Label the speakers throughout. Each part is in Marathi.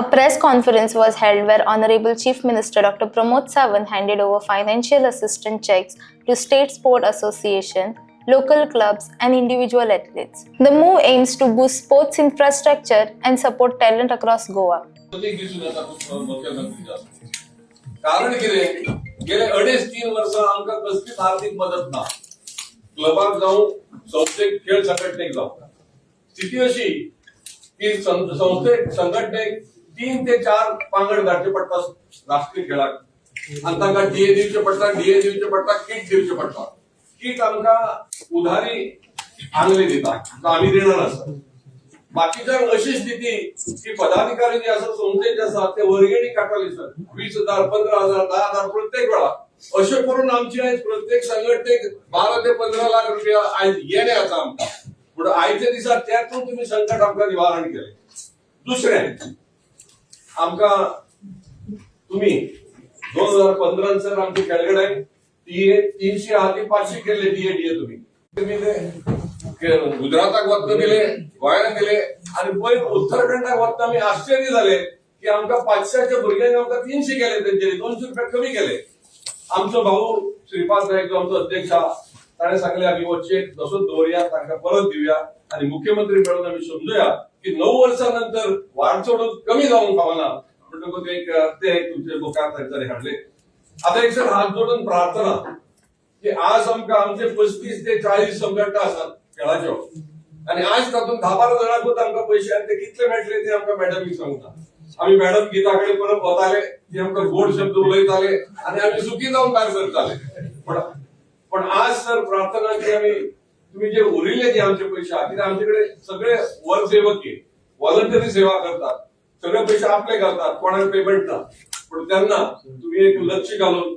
Speaker 1: A press conference was held where Honorable Chief Minister Dr. Pramod Sawant handed over financial assistance checks to State Sport Association, local clubs and individual athletes. The move aims to boost sports infrastructure and support talent across Goa.
Speaker 2: कारण कितें गेले 2.5-3 वर्सां आमकां कसलीच आर्थीक मदत ना. क्लबाक जावं संस्थेक खेळ संघटनेक जावं स्थिती अशी की संस्थेक संघटनेक 3 ते 4 पांगड धाडचे पडटा राष्ट्रीय खेळाक आनी तांकां डीए दिवचे पडटा किट दिवचे पडटा. किट आमकां उधारी आंगले दिता आमी दिना आसा. बाकीच्यांक अशी स्थिती की पदाधिकारी जे आसा संस्थेचे आसा ते वर्गणी काडटाले सर 20,000 15,000 10,000 प्रत्येक वेळा अशें करून आमची आयज प्रत्येक संघटनेक 12 ते 15 लाख रुपया आयज येणे आसा आमकां. पूण आयच्या दिसा त्यातून तुमी संकट आमकां निवारण केले. दुसरें आमकां तुमी 2015 सर आमचे खेळगड्यांक डीए 300 आहा ती 500 केले डीए तुमी गुजराताक वतना दिले गोंयांत दिले आणि पयर उत्तराखंडाक वतना आमी आश्चर्य झाले की आमकां 500च्या भुरग्यांक आमकां 300 केले तेंच्यांनी 200 रुपया कमी केले. आमचो भाऊ श्रीपाद नायक जो आमचो अध्यक्ष ताणें सांगले आमी हो चेक तसोच दवरया तांकां परत दिवया आणि मुख्यमंत्री मेळून आमी समजुया की 9 वर्सां नंतर वाडचोड कमी जावंक फावना. म्हणटकूच ते तुमचे मुखार थंयसर हाडले. आता एक सर हात जोडून प्रार्थना की आज आमकां आमचे 35 ते 40 संघटना आसात खेळाच्यो आणि आज तातूंत 10-12 जाणांकूच आमकां पयशे आनी ते कितले मेळटले ते आमकां मॅडमी सांगता. आमी मॅडम गीता कडेन परत वताले ती आमकां गोड शब्द उलयताले आनी आमी सुखी जावन भायर सरताले. पण आज सर प्रार्थना की आमी तुम्ही जे उरिल्ले जे आमचे पयशे आहा कित्याक आमचे कडेन सगळे वर्कसेवक व्हॉलंटरी सेवा करतात सगळे पयशे आपले घालतात कोणाक पेमेंट ना. पण त्यांना तुम्ही एक लक्ष घालून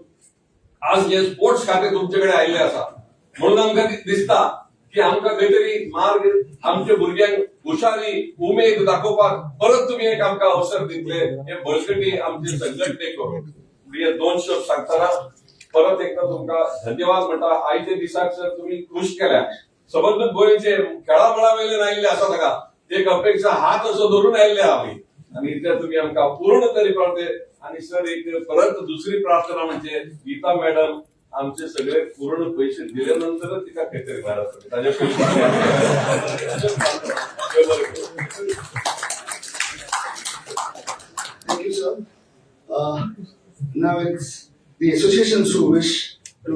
Speaker 2: आज जे स्पोर्ट्स खाते तुमच्याकडे आयिल्ले आसा म्हणून आमकां दिसता की आमकां खंय तरी मार्ग आमच्या भुरग्यांक हुशारी उमेद दाखोवपाक परत तुम्ही एक आमकां अवसर दितले हे बळकटी आमचे संघटनेक करून. हे 2 शब्द सांगतना परत एकदा तुमकां धन्यवाद म्हणटा. आयच्या दिसाक सर तुम्ही खुश केल्या सबंद गोंयचे खेळा मळा वयल्यान आयिल्ले आसा ताका एक अपेक्षा हात असो धरून आयिल्ले आमी आणि ते तुम्ही आमकां पूर्ण तरी पावते. आणि सर एक परत दुसरी प्रार्थना म्हणजे गीता मॅडम आमचे सगळे पूर्ण पैसे दिल्यानंतरच तिका काहीतरी भायर
Speaker 3: Thank you, sir. Now it's the associations who wish to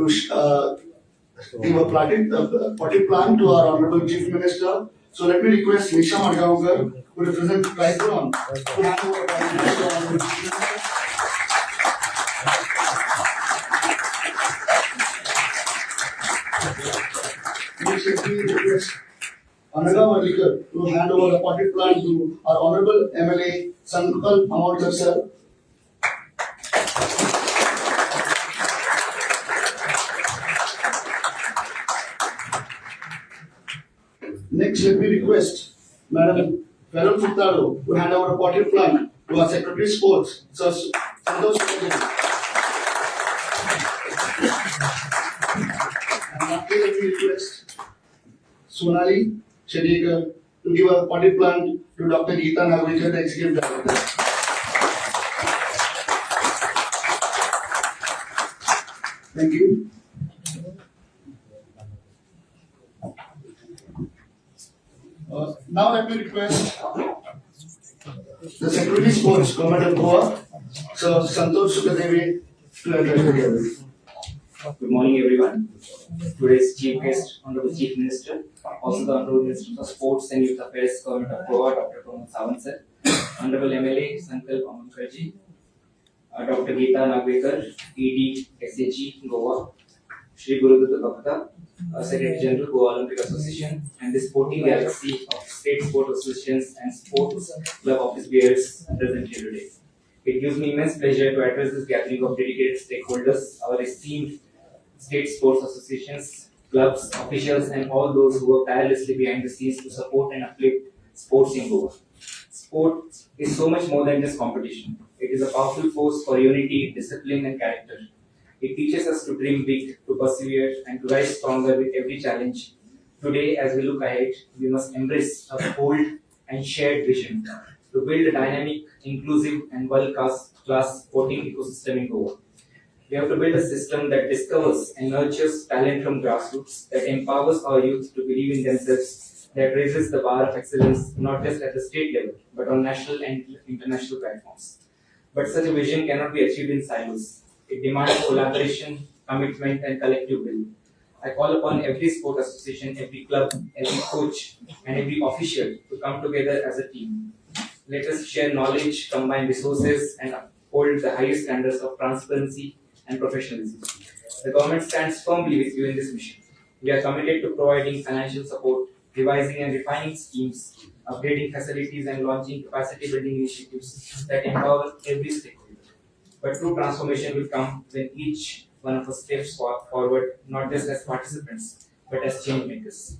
Speaker 3: give a party plan to our Honorable Chief Minister. So let me request Nisha Margaonkar, who represents Triathlon, to hand over the party to our Honorable Chief Minister. Let me request Anaga Madikar to hand over the party plan to our Honorable MLA Sankalp Amodkar, sir. Next, let me request Madam Farol Furtado to hand over a party plan to our Secretary Sports, Sir Santosh Chowdhury. And lastly, let me request Sonali Shadikar to give a party plan to Dr. Geeta Nagvekar, the Executive Director. Thank you. Now let me request the Secretary Sports, Government of Goa, Sir Santosh Sukadevi, to address the gathering.
Speaker 4: Good morning, everyone. Today's chief guest, Honorable Chief Minister, also the Honorable Minister for Sports and Youth Affairs, Government of Goa, Dr. Pramod Sawant sir, Honorable MLA Sankalp Amodkar, Dr. Geeta Nagvekar, ED, SHE, Goa, Shri Gurudutta Bhakta, Secretary General, Goa Olympic Association, and the sporting galaxy of state sport associations and sports club office bearers present here today. It gives me immense pleasure to address this gathering of dedicated stakeholders, our esteemed state sports associations, clubs, officials, and all those who work tirelessly behind the scenes to support and uplift sports in Goa. Sport is so much more than just competition. It is a powerful force for unity, discipline, and character. It teaches us to dream big, to persevere, and to rise stronger with every challenge. Today, as we look ahead, we must embrace a bold and shared vision to to build a dynamic, inclusive, and world-class sporting ecosystem in Goa. We have to build a system that discovers and nurtures talent from grassroots, that empowers our youth to believe in themselves, that raises the bar of excellence not just at the state level, but on national and international platforms. But such a vision cannot be achieved in silos. It demands collaboration, commitment, and collective will. I call upon every sport association, every club, every coach, and every official to come together as a team. Let us share knowledge, combine resources, and uphold the highest standards of transparency and professionalism. The government stands firmly with you in this mission. We are committed to providing financial support, revising and refining schemes, upgrading facilities, and launching capacity building initiatives that empower every stakeholder. But true transformation will come when each one of us steps forward, not just as participants, but as change makers.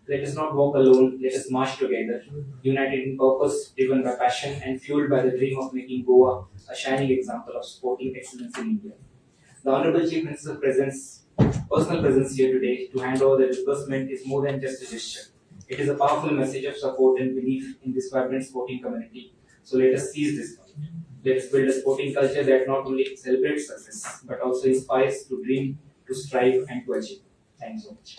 Speaker 4: Let us not walk alone, let us march together, united in purpose, driven by passion, and fueled by the dream of making Goa a shining example of sporting excellence in India. The Honorable Chief Minister's personal presence here today to hand over the disbursement is more than just a gesture. It is a powerful message of support and belief in this vibrant sporting community. So let us seize this moment. Let us build a sporting culture that not only celebrates success, but also inspires to dream, to strive, and to achieve. Thank you so much.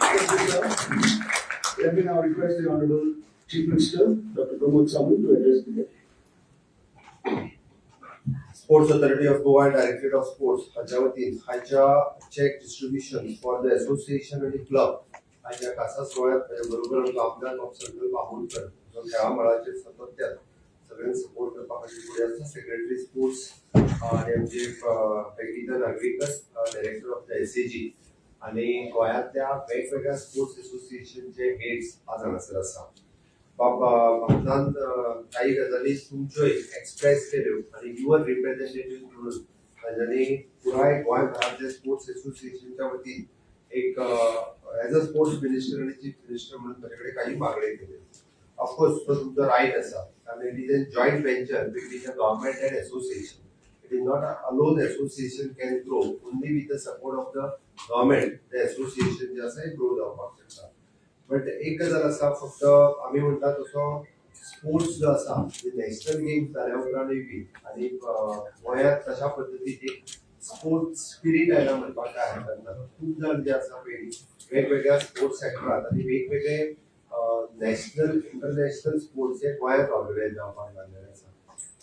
Speaker 3: Thank you, sir. Let me now request the Honorable Chief Minister, Dr. Pramod Sawant, to address the meeting.
Speaker 5: Sports Authority of Goa and Directorate of Sports हाच्या वतीन हाच्या check distribution for the association आणि क्लब हाच्या खासा सोहळ्यात बरोबर आमदार ऑफ संकल्प आमोणकर जो खेळा मळाचेर सातत्यान सगळ्यांक सपोर्ट करपा खातीर फुडें आसा सेक्रेटरी स्पोर्ट्स आणि आमचे पैकीचा नागरिकच डायरेक्टर ऑफ द एसएजी आणि गोंयांतल्या वेगवेगळ्या स्पोर्ट्स असोसिएशनचे हेड्स आज हांगासर आसा. बाबतान काही गजाली तुमच्योय एक्सप्रेस केल्यो आणि युअर रिप्रेझेंटेटिव्ह म्हणून तांच्यांनी पुराय गोंयभरांतल्या स्पोर्ट्स असोसिएशनच्या वतीन एक एज अ स्पोर्ट्स मिनिस्टर आणि चीफ मिनिस्टर म्हणून ताचे कडेन काही मागणे केल्यो. ऑफकोर्स तो तुमचो रायट आसा कारण it is a joint venture between the government and association. It is not alone association can grow. Only with the support of the government, the association जे आसा ग्रो जावपाक शकता. बट एक गजाल आसा फक्त आमी म्हणटा तसो स्पोर्ट्स जो आसा नॅशनल गेम्स जाल्या उपरांतूय बी आनी गोंयांत तशा पद्दतीन एक स्पोर्ट्स स्पिरीट आयला म्हणपाक काय हरकत ना. खूब जाण जे आसा पळय वेगवेगळ्या स्पोर्ट्स सेक्टरांत आनी वेगवेगळे नॅशनल इंटरनॅशनल स्पोर्ट्स जे गोंयांत ऑर्गनायज जावपाक लागलेले आसा.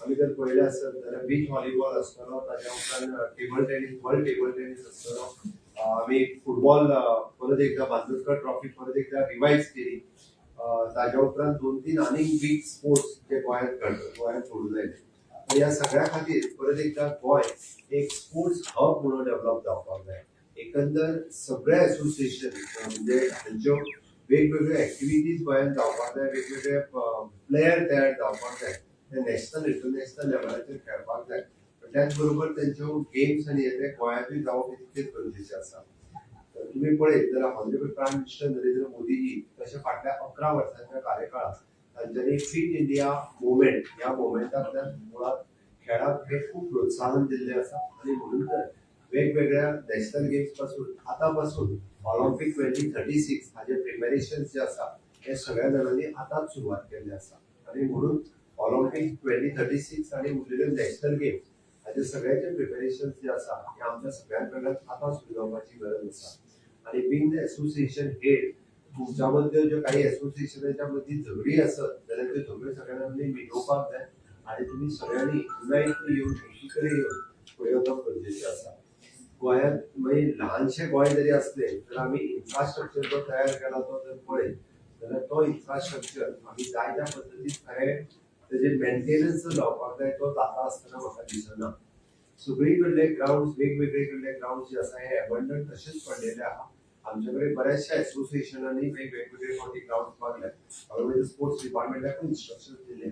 Speaker 5: आमी जर पळयलें आसत जाल्यार बीच व्हॉलीबॉल आसतलो, ताच्या उपरांत table tennis, world table tennis आसतलो, आमी फुटबॉल परत एकदा बांदोडकर ट्रॉफी परत एकदा रिवायज केली. ताच्या उपरांत 2-3 आनीक बीग स्पोर्ट्स जे गोंयांत सुरू जाले. ह्या सगळ्या खातीर परत एकदा गोंय एक स्पोर्ट्स हब म्हणून डेव्हलप जावपाक जाय. एकंदर सगळे असोसिएशन म्हणजे हांच्यो वेगवेगळ्यो एक्टिविटीज गोंयांत जावपाक जाय, वेगवेगळे प्लेयर तयार जावपाक जाय, ते नॅशनल इंटरनॅशनल लेवलाचेर खेळपाक जाय. त्याच बरोबर त्यांच्यो गेम्स आनी हे गोंयांतूय जावप तितकेच गरजेचे आसा. तुम्ही पळयत जाल्यार honourable prime minister Narendra Modiji तशें फाटल्या 11 वर्सांच्या कार्यकाळात तांच्यांनी फिट इंडिया मुवमेंट ह्या मुवमेंटांतल्यान मुळात खेळाक हे खूब प्रोत्साहन दिल्लें आसा आनी म्हणून तर वेगवेगळ्या नॅशनल गेम्स पासून आतां पासून ऑलिंपिक 2036 हाजे प्रिपॅरेशन्स जे आसा हे सगळ्या जाणांनी आतांच सुरवात केल्ली आसा. आनी म्हणून ऑलिंपिक 2036 आनी उरलेल्यो नॅशनल गेम्स हाजे सगळ्याचे प्रिपरेशन जे आसा हे आमच्या सगळ्यां कडल्यान आतां सुरू जावपाची गरज आसा. आनी बींग द असोसिएशन हेड तुमच्या मदल्यो ज्यो काही असोसिएशनाच्या मदीं झगडी आसत जाल्यार त्यो झगड्यो सगळ्यांनी मिटोवपाक जाय आनी तुमी सगळ्यांनी युनायट येवन एकी कडेन येवन फुडें वचप गरजेचें आसा. गोंयांत मागीर ल्हानशें गोंय जरी आसलें जाल्यार आमी इन्फ्रास्ट्रक्चर जो तयार केला तो जर पळयत जाल्यार तो इन्फ्रास्ट्रक्चर आमी जाय त्या पद्दतीन खरें तेजे मेंटेनन्स लावपाक जाय तो जाता आसतना म्हाका दिसना. सगळी कडले ग्राउंड्स वेगवेगळे कडले ग्राउंड्स जे आसा हे अबंडंट तशेच पडलेले आहा. आमचे कडेन बऱ्याचशा असोसिएशनांनी वेगवेगळे फावटी ग्राउंड्स मागले. हांवें स्पोर्ट्स डिपार्टमेंटाकूय इन्स्ट्रक्शन दिले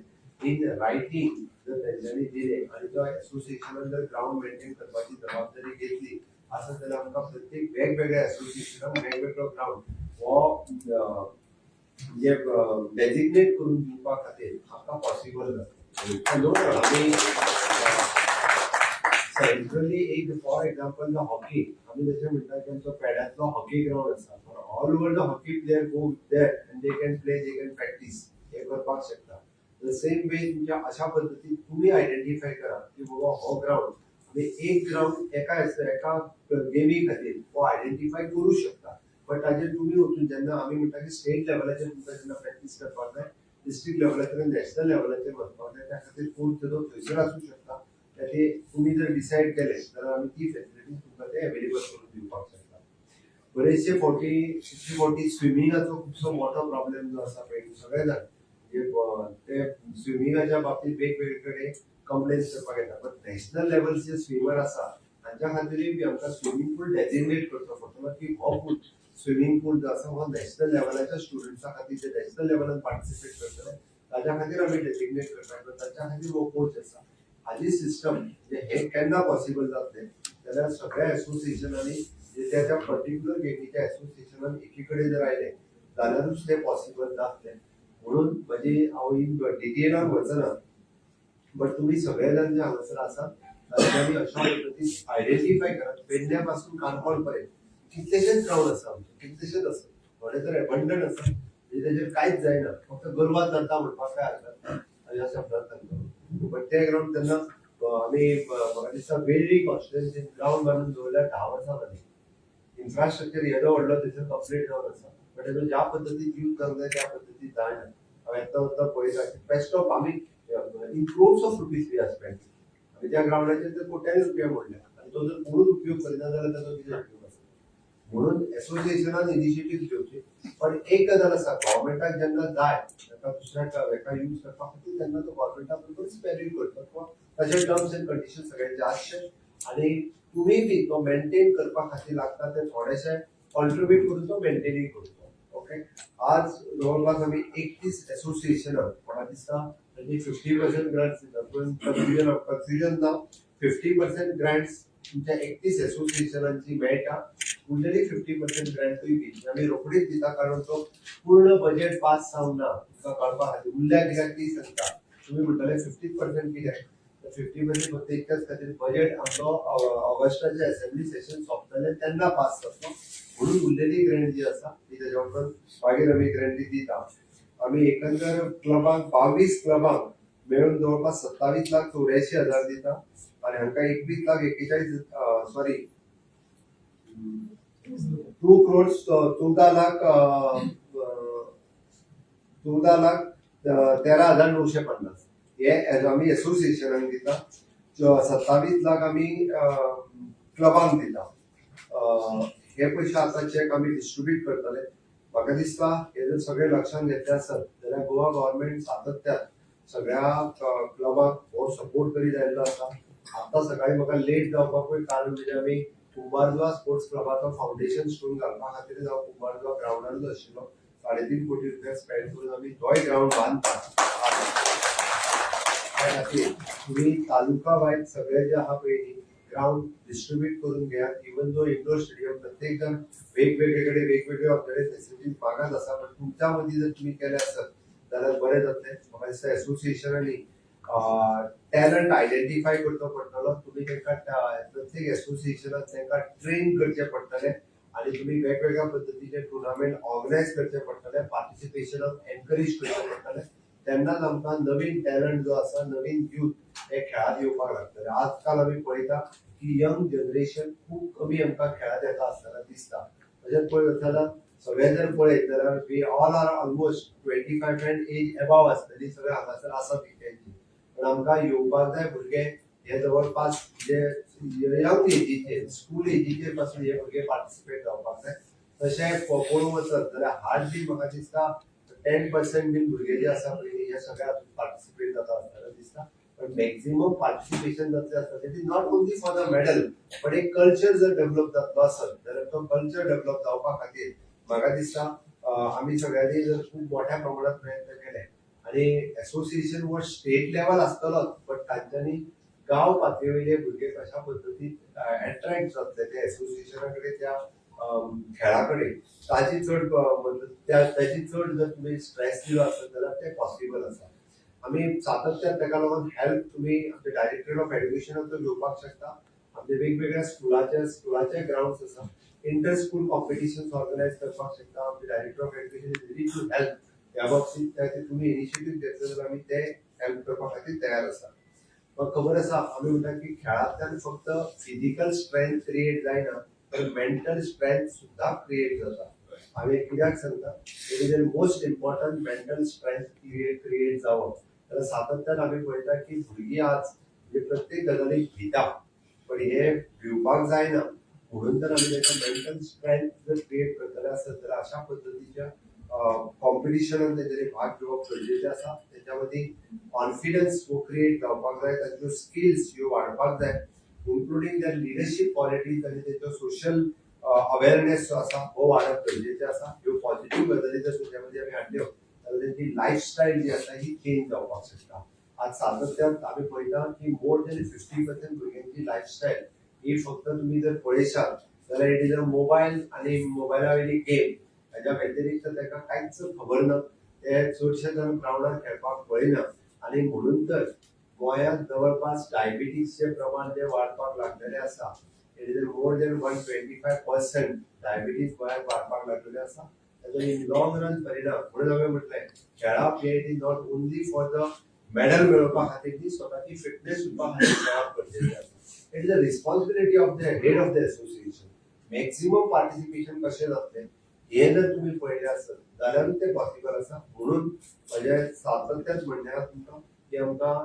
Speaker 5: इन रायटिंग जर तेंच्यांनी दिले आनी तो असोसिएशनान जर ग्राउंड मेंटेन करपाची जबाबदारी घेतली आसत जाल्यार आमकां प्रत्येक वेगवेगळ्या असोसिएशनाक वेगवेगळो ग्राउंड हो जे डेजिग्नेट करून दिवपा खातीर आमकां पॉसिबल जाता. आमी सेंट्रली एक फॉर एग्जांपल हॉकी आमी जशें म्हणटा की आमचो पेड्यांतलो हॉकी ग्राउंड आसा. All over the hockey player go there and they can play, they can practice. एक करपाक शकता. द सेम वे तुमच्या अशा पद्दतीन तुम्ही आयडेंटिफाय करा की बाबा हो ग्राउंड आमी एक ग्राउंड एका गेमी खातीर हो आयडेंटिफाय करू शकता. बट ताजेर तुम्ही वचून जेन्ना आमी म्हणटा की स्टेट लेवलाचेर तुमकां जेन्ना प्रॅक्टीस करपाक जाय, डिस्ट्रिक्ट लेवलाचेर आनी नॅशनल लेवलाचेर वचपाक जाय, त्या खातीर कोच जो थंयसर आसूं शकता. ते तुम्ही जर डिसायड केले जाल्यार आमी ती फॅसिलिटी तुमकां ते अवेलेबल करून दिवपाक शकता. बरेचशे फावटी स्विमिंगाचो खुबसो मोठो प्रॉब्लेम जो आसा पळय सगळे जाण ते स्विमिंगाच्या बाबतीत वेगवेगळे कडेन कंप्लेन्स करपाक येता. बट नॅशनल लेवलचे स्विमर आसा तांच्या खातीरूय बी आमकां स्विमींग पूल डेजिग्नेट करचो पडटलो की हो पूल स्विमींग पूल जो आसा हो नॅशनल लेवलाच्या स्टुडंट्सां खातीर जे नॅशनल लेवलान पार्टिसिपेट करतले ताच्या खातीर आमी डेजिग्नेट करतात. ताच्या खातीर हो कोच आसा. हाची सिस्टम हे केन्ना पॉसिबल जातले जाल्यार सगळ्या एसोसिएशनांनी त्या पर्टिक्युलर गेमीच्या एसोसिएशनान एकी कडेन जर आयले जाल्यारूच ते पॉसिबल जातले. म्हणून म्हणजे हांव डिटेलान वचना, बट तुम्ही सगळे जाण जे हांगासर आसात तांच्यांनी अशा पद्दतीन आयडेंटिफाय करात. पेडण्या पासून काणकोण पर्यंत कितलेशेच ग्राउंड आसा आमचे, कितलेशेच आसा, थोडे तर एबंडंट आसा म्हणजे तेजेर कांयच जायना, फक्त गोरवां चलता म्हणपाक काय हरकत ना ह्या शब्दांत सांगता. बट ते ग्राउंड तेन्ना आमी म्हाका दिसता वेळी कॉन्स्टिट्युएन्सीन ग्राउंड बांदून दवरल्यार 10 वर्सां जाली. इन्फ्रास्ट्रक्चर येदो व्हडलो थंयसर कंप्लीट जावन आसा, बट तेजो ज्या पद्दतीन यूज जावंक जाय त्या पद्दतीन जायना. हांव येता वता पळयता बेस्ट ऑफ आमी in crores of rupees we are spend. आमी त्या ग्राउंडाचेर तर कोट्यांनी रुपया मोडल्या आनी तो जर कोणूच उपयोग करिना जाल्यार ताचो कितें उपयोग आसा. म्हणून एसोसिएशनान इनिशिएटीव घेवची. पण एक गजाल आसा, गव्हर्मेंटाक जेन्ना जाय ताका दुसऱ्या हेका यूज करपा खातीर तेन्ना तो गव्हर्मेंटा बरोबरच पॅरी करता किंवा ताचे टर्म्स एंड कंडिशन सगळ्यांचे आसचे आनी तुम्ही बी तो मेंटेन करपा खातीर लागता ते थोडेशे कॉन्ट्रिब्यूट करून तो मेंटेनूय करतो. ओके, आज जवळपास आमी 31 एसोसिएशनां म्हाका दिसता म्हणजे 50% ग्रांट्स दितात. पण कन्फ्युजन ना, 50% ग्रांट्स तुमच्या 31 एसोसिएशनांची मेळटा. उरलेली 50% ग्रांटूय बी आमी रोखडीच दिता, कारण तो पूर्ण बजेट पास जावंक ना तुमकां कळपा खातीर. उरल्या कित्याक ती सांगता. तुम्ही म्हणटले 50% कित्याक, 50% फक्त इतक्याच खातीर बजेट आमचो ऑगस्टाचे असेंब्ली सेशन सोंपतले तेन्ना पास जातलो. म्हणून उरलेली ग्रँट जी आसा ती तेच्या उपरांत मागीर आमी ग्रँटी दिता. आमी एकंदर क्लबांक 22 क्लबांक मेळून जवळपास 27,84,000 दिता आनी हांकां 21,41 सॉरी 2 crores 14,13,950 हे आमी एसोसिएशनाक दिता. 27 लाख आमी क्लबांक दिता. हे पयशे आतां चेक आमी डिस्ट्रिब्यूट करतले. म्हाका दिसता हे जर सगळे लक्षांत घेतले आसत जाल्यार गोवा गव्हर्नमेंट सातत्यान सगळ्या क्लबांक हो सपोर्ट करीत आयिल्लो आसा. आतां सकाळी म्हाका लेट जावपाकूय कारण म्हणजे आमी कुंबारजुआ स्पोर्ट्स क्लबाचो फावंडेशन स्टोन घालपा खातीर हांव कुंबारजुआ ग्राउंडारूच आशिल्लो. 3.5 कोटी रुपया स्पेंड करून आमी तोय ग्राउंड बांदतात. त्या खातीर तुम्ही तालुका वायज सगळे जे आहा पळय ग्राउंड डिस्ट्रिब्यूट करून घेयात. इवन जो इंडोर स्टेडियम प्रत्येक जण वेगवेगळे कडेन वेगवेगळे आपल्याकडे फॅसिलिटीज मागत आसा, पण तुमच्या मदीं जर तुम्ही केले आसत जाल्यार बरें जातलें. म्हाका दिसता एसोसिएशनांनी टॅलंट आयडेंटिफाय करचो पडटलो. तुम्ही तांकां प्रत्येक एसोसिएशनाक तांकां ट्रेन करचे पडटले आनी तुम्ही वेगवेगळ्या पद्दतीचे टुर्नामेंट ऑर्गनायज करचे पडटले. पार्टिसिपेशनाक एनकरेज करचे पडटले. तेन्नाच आमकां नवीन टॅलंट जो आसा, नवीन यूथ हे खेळांत येवपाक लागतले. आजकाल आमी पळयता की यंग जनरेशन खूब कमी आमकां खेळांत येता आसतना दिसता. तशेंच पळयत जाल्यार सगळे जर पळयत जाल्यार we all are almost 25 and age above आसतली सगळे हांगासर आसात तेंची. पण आमकां येवपाक जाय भुरगे हे जवळपास जे यंग एजीचे, स्कूल एजीचे पासून हे भुरगे पार्टिसिपेट जावपाक जाय. तशें पळोवंक वचत जाल्यार हार्डली म्हाका दिसता 10% बीन भुरगे जे आसा पळय हे सगळे पार्टिसिपेट जाता आसतना दिसता. पण मॅक्झिमम पार्टिसिपेशन जातलें आसता it is not only for the medal, पण एक कल्चर जर डेव्हलप जातलो आसत जाल्यार तो कल्चर डेव्हलप जावपा खातीर म्हाका दिसता आमी सगळ्यांनी जर खूब मोठ्या प्रमाणात प्रयत्न केले आनी एसोसिएशन हो स्टेट लेवल आसतलोच, बट तांच्यांनी गांव पातळी वयले भुरगे कशा पद्दतीन अट्रॅक्ट जातले त्या एसोसिएशना कडेन, त्या खेळा कडेन ताची चड त्याची चड जर तुमी स्ट्रेस दिलो आसत जाल्यार ते पॉसिबल आसा. आमी सातत्यान ताका लागून हेल्प तुमी आमचे डायरेक्टर ऑफ एड्युकेशनाचो घेवपाक शकता. आमचे वेगवेगळ्या स्कुलाचे ग्राउंड्स आसा. इंटर स्कूल कॉम्पिटिशन्स ऑर्गनायज करपाक शकता. आमचे director of education is ready to help ह्या बाबतीत ते तुम्ही इनिशिएटिव्ह घेतलं तर आम्ही ते हेल्प करपा खातीर तयार आसा. मग खबर आसा आमी म्हणटा की खेळांतल्यान फक्त फिजिकल स्ट्रेंथ क्रिएट जायना तर मेंटल स्ट्रेंथ सुद्धा क्रिएट जाता. आमी कित्याक सांगता it is most important mental strength create जावप. जाल्यार सातत्यान आमी पळयता की भुरगीं आज म्हणजे प्रत्येक गजालीक भिता पण हे भिवपाक जायना म्हणून तर आमी ताका मेंटल स्ट्रेंथ जर क्रिएट करतले आसत जाल्यार अशा पद्दतीच्या कॉम्पिटिशनान तेंच्यांनी भाग घेवप गरजेचें आसा. तेच्या मदीं कॉन्फिडन्स हो क्रिएट जावपाक जाय, तांच्यो स्किल्स ह्यो वाडपाक जाय, इन्क्लुडींग देर लिडरशीप क्वॉलिटीज आनी तेंचो सोशल अवेअरनेस जो आसा हो वाडप गरजेचें आसा. ह्यो पॉझिटिव्ह गजाली जर तेच्या मदीं आमी हाडल्यो जाल्यार तेंची लायफस्टायल जी आसा ही चेंज जावपाक शकता. आज सातत्यान आमी पळयता की मोर देन 50% भुरग्यांची लायफस्टायल ही फक्त तुम्ही जर पळयशात जाल्यार इट इज अ मोबायल आनी मोबायला वयली गेम हेच्या व्यतिरिक्त ताका कांयच खबर ना. ते चडशे जण ग्राउंडार खेळपाक पळयना आनी म्हणून तर गोंयांत जवळपास डायबिटीजचे प्रमाण जे वाडपाक लागलेले आसा it is more than 125% diabetes गोंयांत वाडपाक लागलेले आसा. ताजो इन लॉंग रन परिणाम म्हणून हांवें म्हटलें खेळप हे it is not only for the medal मेळोवपा खातीर ती स्वताची फिटनेस उरपा खातीर खेळप गरजेचें आसा. It is a responsibility of the head of the association. Maximum participation कशें जातलें हे जर तुम्ही पळयलें आसत जाल्यार ते पॉसिबल आसा. म्हणून म्हजें सातत्यान म्हणणें आसा तुमकां की आमकां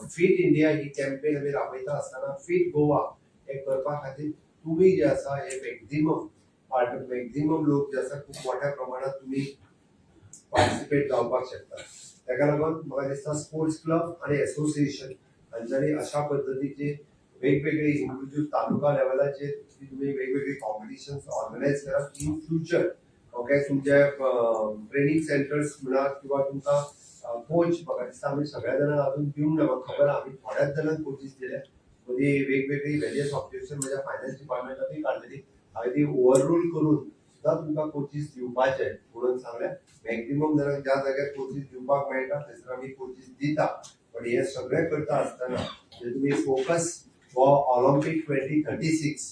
Speaker 5: फीट इंडिया ही कॅम्पेन आमी राबयता आसतना फीट गोवा हे करपा खातीर तुम्ही जे आसा हे मॅक्झिमम लोक जे आसा खूब मोठ्या प्रमाणात तुम्ही पार्टिसिपेट जावपाक शकता. ताका लागून म्हाका दिसता स्पोर्ट्स क्लब आनी एसोसिएशन हांच्यानी अशा पद्दतीचे वेगवेगळे इंडिव्हिज्युअल तालुका लेवलाचेर तुम्ही वेगवेगळे कॉम्पिटिशन्स ऑर्गनायज करात इन फ्युचर. ओके तुमचे ट्रेनिंग सेंटर्स म्हणा किंवा तुमकां कोच म्हाका दिसता आमी सगळ्या जाणांक अजून दिवंक ना. म्हाका खबर आहा आमी थोड्याच जाणांक कोचीस दिल्या. मदीं वेगवेगळी वेरियस ऑब्जेक्शन म्हज्या फायनान्स डिपार्टमेंटानूय काडलेली हांवें ती ओवररूल करून सुद्धा तुमकां कोचीस दिवपाचे म्हणून सांगलें. मॅक्झिमम जाणांक ज्या जाग्यार कोचीस दिवपाक मेळटा थंयसर आमी कोचीस दिता. पण हे सगळें करता आसतना जे तुमी फोकस हो ऑलिम्पिक 2036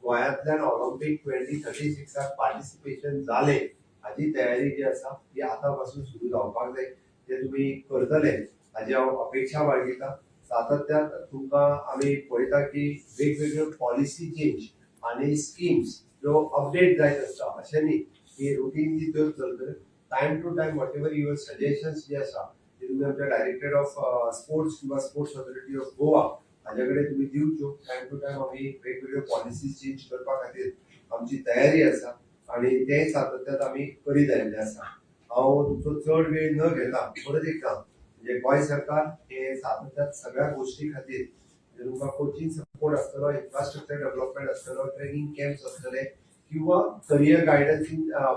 Speaker 5: गोंयांतल्यान ऑलिम्पिक 2036 पार्टिसिपेशन जाले हाची तयारी जी आसा ती आतां पासून सुरू जावपाक जाय. ते तुमी करतले हाची हांव अपेक्षा बाळगिता. सातत्यान तुमकां आमी पळयता की वेगवेगळ्यो पॉलिसी चेंज आनी स्किम्स ज्यो अपडेट जायत आसता अशें न्ही की रुटीनली त्यो चलतल्यो. Time to time whatever your suggestions जे आसा ते तुमी आमच्या डायरेक्टर ऑफ स्पोर्ट्स किंवा स्पोर्ट्स ऑथॉरिटी ऑफ गोवा हाजे कडेन तुमी दिवच्यो. टायम टू टायम आमी वेगवेगळ्यो पॉलिसी चेंज करपा खातीर आमची तयारी आसा आनी तें सातत्यान आमी करीत आयिल्ले आसा. हांव तुमचो चड वेळ न घेता परत एकदां म्हणजे गोंय सरकार हे सातत्यान सगळ्या गोष्टी खातीर तुमकां कोचिंग सपोर्ट आसतलो, इन्फ्रास्ट्रक्चर डेव्हलपमेंट आसतलो, ट्रेनिंग कॅम्प्स आसतले किंवा करियर गायडन्स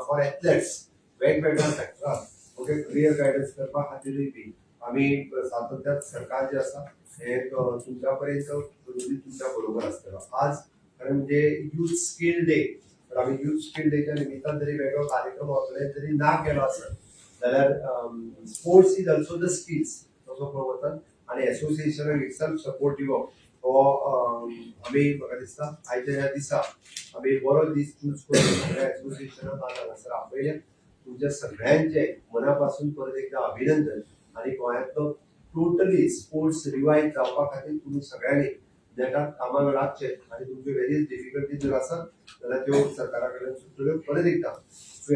Speaker 5: फॉर एथलेट्स वेगवेगळ्या सेक्टरात ओके करियर गायडन्स करपा खातीरूय बी आमी सातत्यान सरकार जे आसा हे तुमच्या पर्यंत तुमच्या बरोबर आसतलो. आज खरें म्हणजे युथ स्किल डे तर आमी युथ स्किल डेच्या निमित्तान जरी वेगळो कार्यक्रम ऑर्गनायज जरी ना केलो आसत जाल्यार sports is also the skills तसो प्रवर्तन आनी एसोसिएशनाक इटसेल्फ सपोर्ट दिवप हो आमी म्हाका दिसता आयच्या ह्या दिसा आमी बरो दीस चूज करून सगळ्या एसोसिएशनाक आज हांगासर आपयले. तुमच्या सगळ्यांचे मनापासून परत एकदा अभिनंदन आनी गोंयांतलो टोटली स्पोर्ट्स रिवायव जावपा खातीर तुम्ही सगळ्यांनी नेटात कामाक लागचे आनी तुमच्यो वेरियस डिफिकल्टी जर आसत जाल्यार त्यो सरकारा कडल्यान सुटल्यो. परत एकदा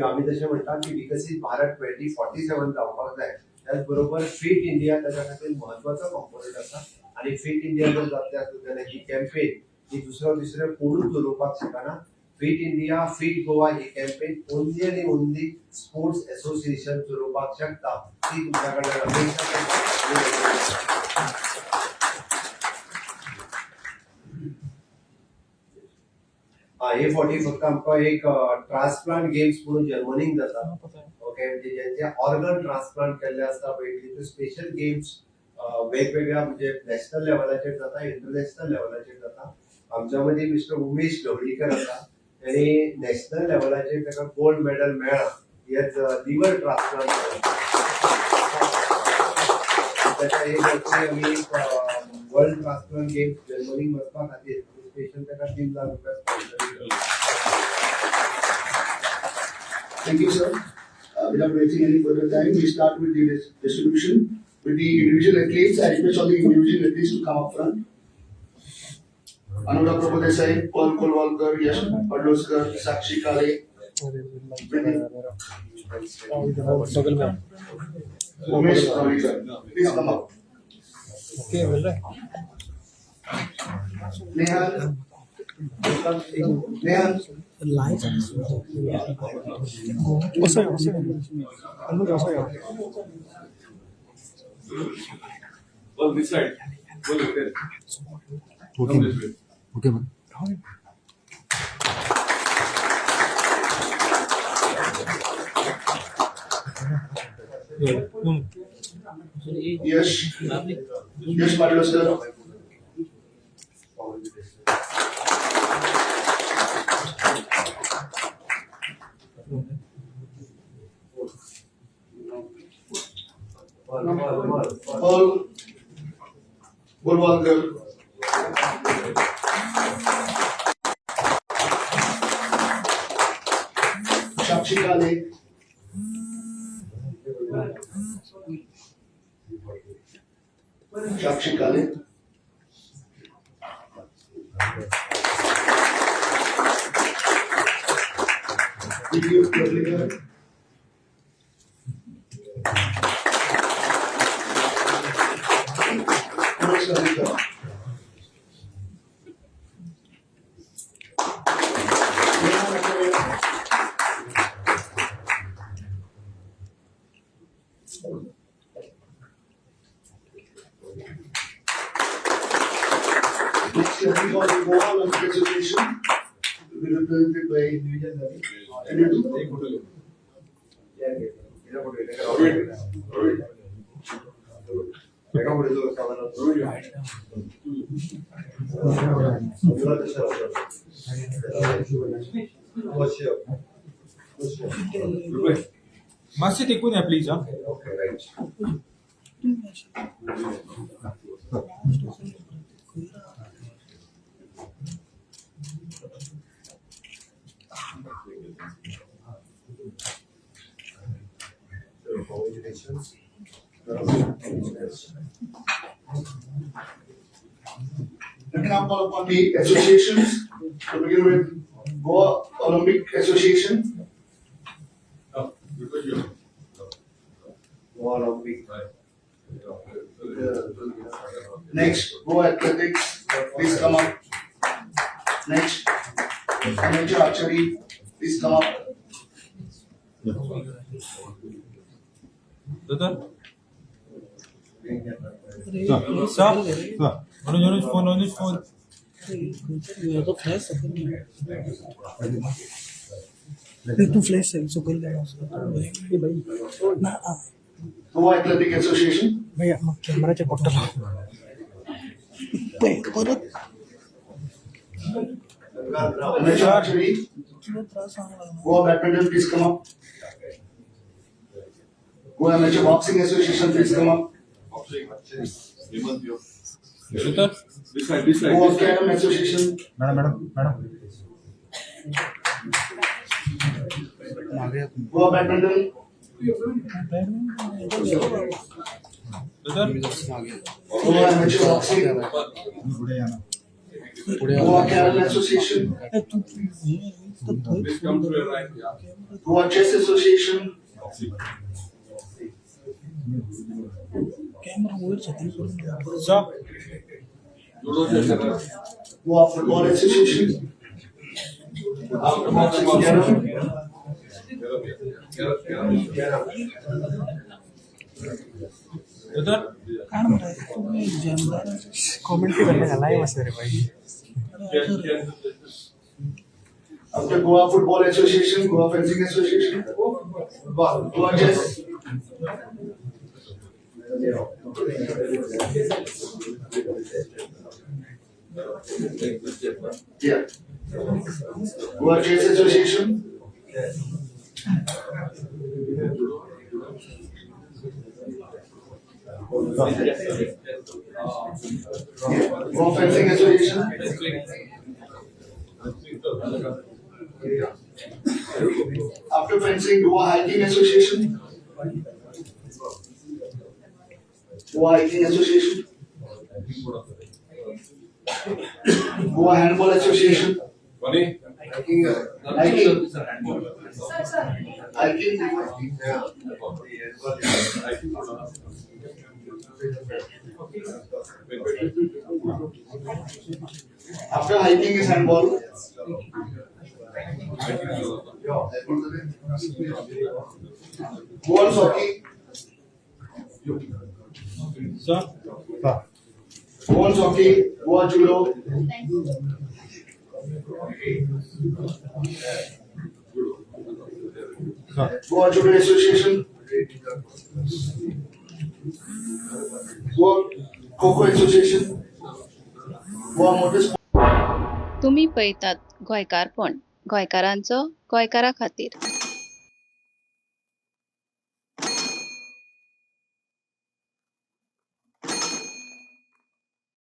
Speaker 5: आमी तशें म्हणटा की विकसीत भारत 2047 जावपाक जाय. त्याच बरोबर फीट इंडिया ताच्या खातीर म्हत्वाचो कॉम्पोनंट आसा आनी फीट इंडिया जर जातलें आसत जाल्यार ही कॅम्पेन ही दुसऱ्या तिसऱ्या कोणूच चलोवपाक शकना. फीट इंडिया फीट गोवा ही कॅम्पेन ओन्ली आनी ओन्ली स्पोर्ट्स एसोसिएशन चलोवपाक शकता. ती तुमच्या कडल्यान अपेक्षा करता. हे फावटी फक्त आमकां एक ट्रान्सप्लांट गेम्स म्हणून जर्मनीक जाता ओके म्हणजे ज्यांचे ऑर्गन ट्रान्सप्लांट केल्ले आसता पळय ते स्पेशल गेम्स वेगवेगळ्या म्हणजे नॅशनल लेवलाचेर जाता इंटरनॅशनल लेवलाचेर जाता. आमच्या मदीं मिस्टर उमेश ढवळीकर आसा ताणी नॅशनल लेवलाचेर ताका गोल्ड मेडल मेळ्ळा हेच लिव्हर ट्रान्सप्लांट ताच्या एक वर्षी आमी वर्ल्ड ट्रान्सप्लांट गेम्स जर्मनीक वचपा खातीर स्पेशल ताका 3 लाख रुपया स्पॉन्सर केलो.
Speaker 3: Thank you, sir. without wasting any further time, we start with the distribution with the individual athletes. I request all the individual athletes to come up front. Anurag Prabhudesai, Paul Kolwalkar, Yash Padloskar, Sakshi Kale, Umesh Pravekar. Please come up. Nehal. Nehal.
Speaker 2: Well, this side. Well, okay. Come this way.
Speaker 6: Okay, man.
Speaker 3: Yash. Yash Padloskar. Paul Kolwalkar. Sakshi Kale. Sakshi Kale. Video Kavlikar. Umesh Kavlikar. Next, we got the Goa Olympic Association, to be represented by Anirudh.
Speaker 6: Masih tikun ya, please.
Speaker 5: Okay, right. So, congratulations.
Speaker 3: Let me now call upon the associations to begin with Goa Olympic Association.
Speaker 2: Because you.
Speaker 5: One of big.
Speaker 3: Next, Goa Athletics, please come up. Next, Amateur Archery, please come up.
Speaker 6: Stop. On his phone.
Speaker 7: तू फ्लैश है सो कर लेना ये भाई ना
Speaker 3: Goa Athletic Association,
Speaker 7: भैया मग कॅमेराच्या पोटाला परत
Speaker 3: Amateur Archery,
Speaker 7: तुला त्रास सांगा
Speaker 3: Goa Badminton, please come up. Goa Amateur Boxing Association, please come up.
Speaker 2: This side, this side.
Speaker 3: Goa Carom Association, Goa Badminton, Goa Amateur Boxing, Goa Carom Association,
Speaker 2: Please come to your right. Yeah.
Speaker 3: Goa Chess Association,
Speaker 7: camera वर सेटिंग करून
Speaker 6: Stop.
Speaker 2: Judo session.
Speaker 3: Goa Football Association, Carom,
Speaker 7: काय म्हणताय तुम्ही जमदार कमेंट्री करने लाईव्ह असते रे भाई
Speaker 3: after Goa Football Association, Goa Fencing Association, Goa Chess. Yeah. Goa Chess Association. Goa Fencing Association. After fencing. commencing Goa Hiking Association. Goa Hiking Association. Goa Handball Association.
Speaker 2: कोणी
Speaker 3: Hiking. After hiking is handball. Goa hockey.
Speaker 6: Sir.
Speaker 3: Goa hockey. Goa judo. Goa Judo Association. Goa Kho-Kho Association. Goa Motorsport.
Speaker 8: तुम्ही पळयतात गोंयकारपण गोंयकारांचो गोंयकारा खातीर.